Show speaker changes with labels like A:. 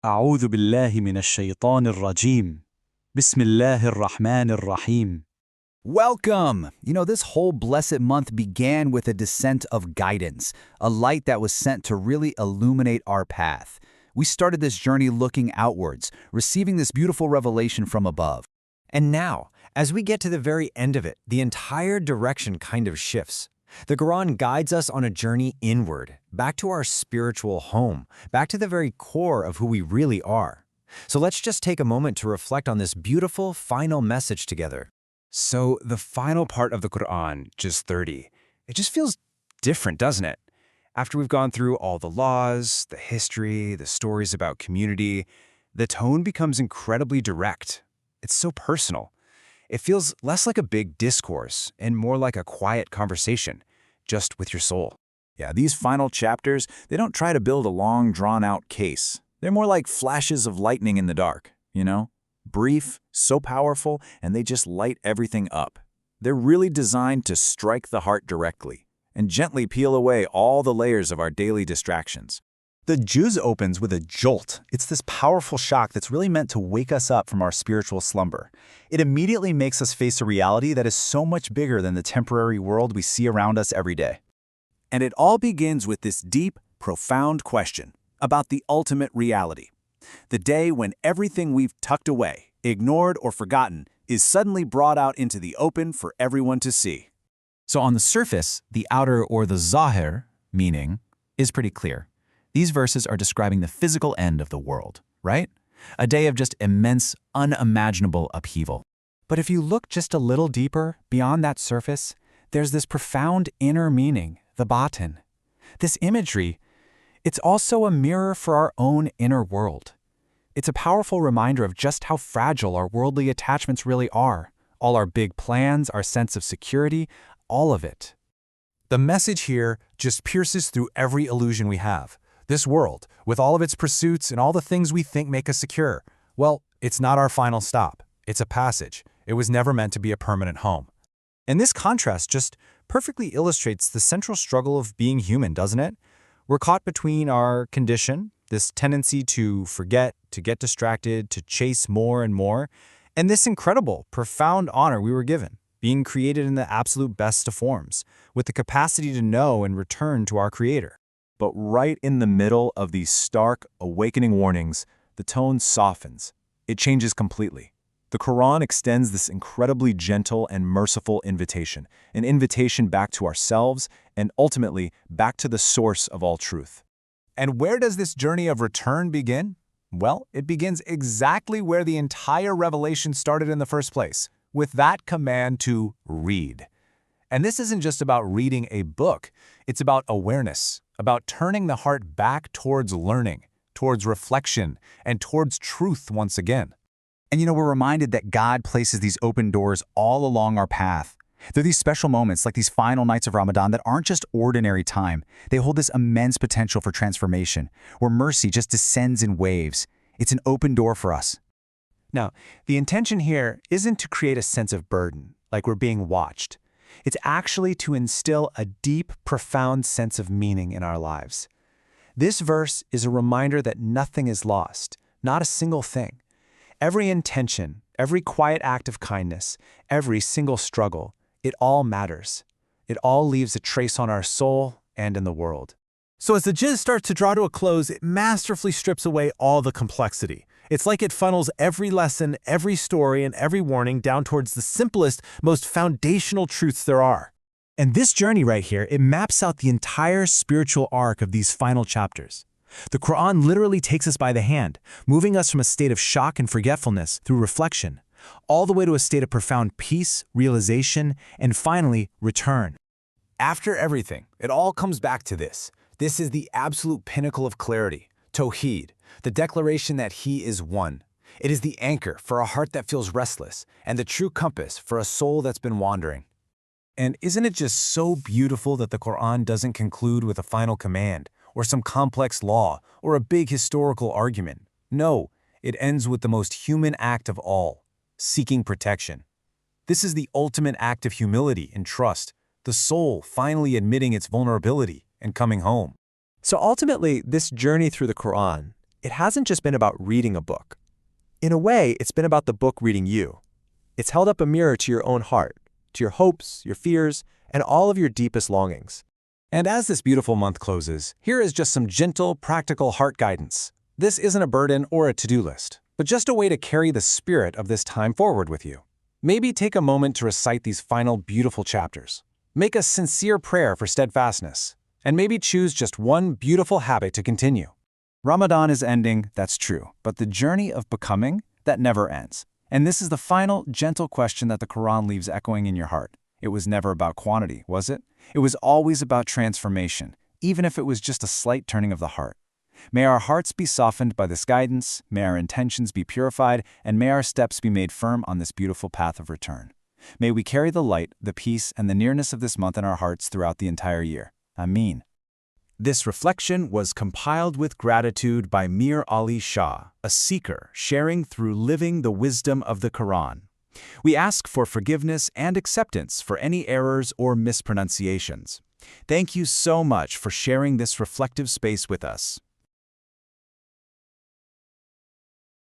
A: أعوذ بالله من الشيطان الرجيم. بسم الله الرحمن الرحيم.
B: Welcome! This whole blessed month began with a descent of guidance, a light that was sent to really illuminate our path. We started this journey looking outwards, receiving this beautiful revelation from above.
C: And now, as we get to the very end of it, the entire direction kind of shifts. The Qur'an guides us on a journey inward, back to our spiritual home, back to the very core of who we really are. So let's just take a moment to reflect on this beautiful final message together.
D: So the final part of the Qur'an, Juz಼ 30, it just feels different, doesn't it? After we've gone through all the laws, the history, the stories about community, the tone becomes incredibly direct. It's so personal. It feels less like a big discourse and more like a quiet conversation, just with your soul.
B: Yeah, these final chapters, they don't try to build a long, drawn-out case. They're more like flashes of lightning in the dark, Brief, so powerful, and they just light everything up. They're really designed to strike the heart directly and gently peel away all the layers of our daily distractions.
E: The Juz಼ opens with a jolt. It's this powerful shock that's really meant to wake us up from our spiritual slumber. It immediately makes us face a reality that is so much bigger than the temporary world we see around us every day.
B: And it all begins with this deep, profound question about the ultimate reality. The day when everything we've tucked away, ignored, or forgotten is suddenly brought out into the open for everyone to see.
F: So on the surface, the outer or the zahir meaning is pretty clear. These verses are describing the physical end of the world, right? A day of just immense, unimaginable upheaval. But if you look just a little deeper beyond that surface, there's this profound inner meaning, the batin. This imagery, it's also a mirror for our own inner world. It's a powerful reminder of just how fragile our worldly attachments really are. All our big plans, our sense of security, all of it.
G: The message here just pierces through every illusion we have. This world, with all of its pursuits and all the things we think make us secure, well, it's not our final stop. It's a passage. It was never meant to be a permanent home. And this contrast just perfectly illustrates the central struggle of being human, doesn't it? We're caught between our condition, this tendency to forget, to get distracted, to chase more and more, and this incredible, profound honor we were given, being created in the absolute best of forms, with the capacity to know and return to our Creator.
E: But right in the middle of these stark, awakening warnings, the tone softens. It changes completely. The Quran extends this incredibly gentle and merciful invitation, an invitation back to ourselves and ultimately back to the source of all truth.
G: And where does this journey of return begin? Well, it begins exactly where the entire revelation started in the first place, with that command to read. And this isn't just about reading a book, it's about awareness, about turning the heart back towards learning, towards reflection, and towards truth once again.
B: And we're reminded that God places these open doors all along our path. They're these special moments, like these final nights of Ramadan, that aren't just ordinary time. They hold this immense potential for transformation, where mercy just descends in waves. It's an open door for us.
G: Now, the intention here isn't to create a sense of burden, like we're being watched. It's actually to instill a deep, profound sense of meaning in our lives. This verse is a reminder that nothing is lost, not a single thing. Every intention, every quiet act of kindness, every single struggle, it all matters. It all leaves a trace on our soul and in the world.
H: So as the Juz಼ starts to draw to a close, it masterfully strips away all the complexity. It's like it funnels every lesson, every story, and every warning down towards the simplest, most foundational truths there are. And this journey right here, it maps out the entire spiritual arc of these final chapters. The Quran literally takes us by the hand, moving us from a state of shock and forgetfulness through reflection, all the way to a state of profound peace, realization, and finally, return.
G: After everything, it all comes back to this. This is the absolute pinnacle of clarity, Tawheed, the declaration that He is one. It is the anchor for a heart that feels restless and the true compass for a soul that's been wandering.
H: And isn't it just so beautiful that the Quran doesn't conclude with a final command, or some complex law, or a big historical argument? No, it ends with the most human act of all, seeking protection. This is the ultimate act of humility and trust, the soul finally admitting its vulnerability and coming home.
C: So ultimately, this journey through the Quran,
H: it hasn't just been about reading a book. In a way, it's been about the book reading you. It's held up a mirror to your own heart, to your hopes, your fears, and all of your deepest longings.
G: And as this beautiful month closes, here is just some gentle, practical heart guidance. This isn't a burden or a to-do list, but just a way to carry the spirit of this time forward with you. Maybe take a moment to recite these final beautiful chapters. Make a sincere prayer for steadfastness, and maybe choose just one beautiful habit to continue.
A: Ramadan is ending, that's true, but the journey of becoming, that never ends. And this is the final, gentle question that the Quran leaves echoing in your heart. It was never about quantity, was it? It was always about transformation, even if it was just a slight turning of the heart. May our hearts be softened by this guidance, may our intentions be purified, and may our steps be made firm on this beautiful path of return. May we carry the light, the peace, and the nearness of this month in our hearts throughout the entire year. Ameen.
E: This reflection was compiled with gratitude by Mir Ali Shah, a seeker sharing through living the wisdom of the Quran. We ask for forgiveness and acceptance for any errors or mispronunciations. Thank you so much for sharing this reflective space with us.